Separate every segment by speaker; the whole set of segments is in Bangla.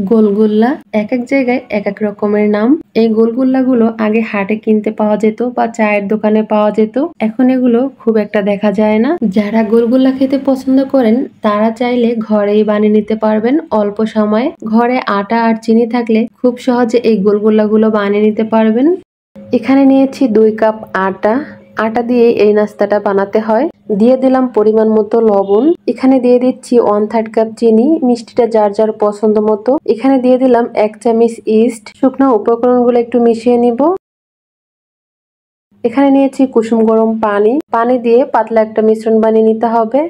Speaker 1: গোলগোল্লা এক এক জায়গায় এক এক রকমের নাম। এই গোলগোল্লাগুলো আগে হাটে কিনতে পাওয়া যেত বা চায়ের দোকানে পাওয়া যেত, এখন এগুলো খুব একটা দেখা যায় না। যারা গোলগোল্লা খেতে পছন্দ করেন তারা চাইলে ঘরেই বানিয়ে নিতে পারবেন অল্প সময়ে। ঘরে আটা আর চিনি থাকলে খুব সহজে এই গোলগোল্লাগুলো বানিয়ে নিতে পারবেন। এখানে নিয়েছি 2 কাপ আটা। আটা দিয়ে এই নাস্তাটা বানাতে হয়। দিয়ে দিলাম পরিমাণ মতো লবণ। এখানে দিয়ে দিচ্ছি 1/3 কাপ চিনি, মিষ্টিটা যার যার পছন্দ মতো। এখানে দিয়ে দিলাম 1 চামচ ইস্ট। শুকনো উপকরণগুলো একটু মিশিয়ে নিব। এখানে নিয়েছি কুসুম গরম পানি। পানি দিয়ে পাতলা একটা মিশ্রণ বানিয়ে নিতে হবে।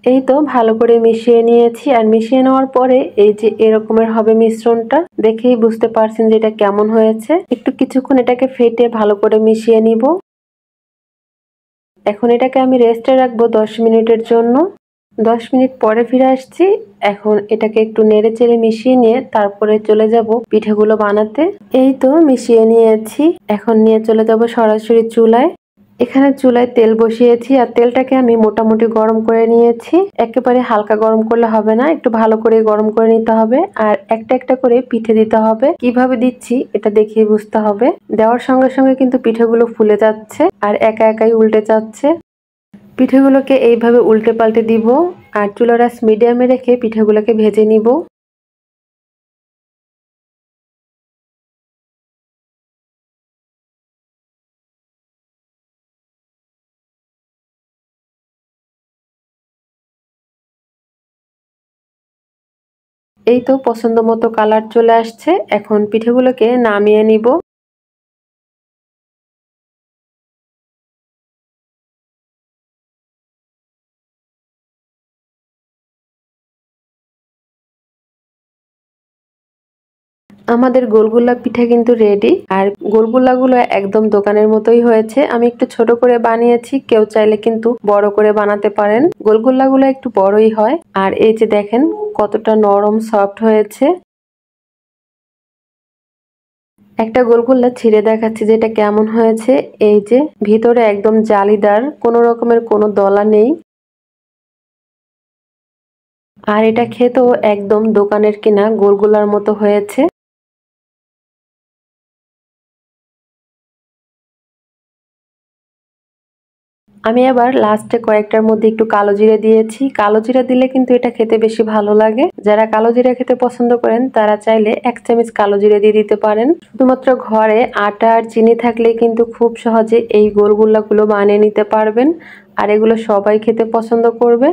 Speaker 1: এই তো ভালো করে মিশিয়ে নিয়েছি। আর মিশিয়ে নেওয়ার পরে এই যে এরকমের হবে মিশ্রণটা, দেখেই বুঝতে পারছেন যে এটা কেমন হয়েছে। একটু কিছুক্ষণ এটাকে ফেটে ভালো করে মিশিয়ে নিব। এখন এটাকে আমি রেস্টে রাখবো 10 মিনিটের জন্য। 10 মিনিট পরে ফিরে আসছি। এখন এটাকে একটু নেড়ে চেড়ে মিশিয়ে নিয়ে তারপরে চলে যাব পিঠেগুলো বানাতে। এই তো মিশিয়ে নিয়েছি। এখন নিয়ে চলে যাব সরাসরি চুলায়। এখানে চুলায় তেল বসিয়েছি আর তেলটাকে আমি মোটামুটি গরম করে নিয়েছি। একেবারে হালকা গরম করলে হবে না, একটু ভালো করে গরম করে নিতে হবে। আর একটা একটা করে পিঠে দিতে হবে। কিভাবে দিচ্ছি এটা দেখিয়ে বুঝতে হবে। দেওয়ার সঙ্গে সঙ্গে কিন্তু পিঠেগুলো ফুলে যাচ্ছে আর একা একাই উল্টে যাচ্ছে। পিঠেগুলোকে এইভাবে উল্টে পাল্টে দিব আর চুলার আঁচ মিডিয়ামে রেখে পিঠেগুলোকে ভেজে নিব। এই তো পছন্দ মতো কালার চলে আসছে। এখন পিঠেগুলোকে নামিয়ে নিব। আমাদের গোলগোল্লা পিঠা কিন্তু রেডি। আর গোলগোল্লাগুলো একদম দোকানের মতোই হয়েছে। আমি একটু ছোট করে বানিয়েছি, কেউ চাইলে কিন্তু বড় করে বানাতে পারেন। গোলগোল্লাগুলো একটু বড়ই হয়। আর এই যে দেখেন কতটা নরম সফট হয়েছে। একটা গোলগোল্লা ছিঁড়ে দেখাচ্ছি যে এটা কেমন হয়েছে। এই যে ভিতরে একদম জালিদার, কোনো রকমের কোনো দলা নেই। আর এটা খেতেও একদম দোকানের কেনা গোলগোলার মতো হয়েছে। আমি আবার লাস্টে কয়েকটার মধ্যে একটু কালো জিরা দিয়েছি। কালো জিরা দিলে কিন্তু এটা খেতে বেশি ভালো লাগে। যারা কালো জিরা খেতে পছন্দ করেন তারা চাইলে 1 চামচ কালো জিরা দিয়ে দিতে পারেন। শুধুমাত্র ঘরে আটা আর চিনি থাকলে কিন্তু খুব সহজে এই গোলগোল্লাগুলো বানিয়ে নিতে পারবেন। আর এগুলো সবাই খেতে পছন্দ করবে।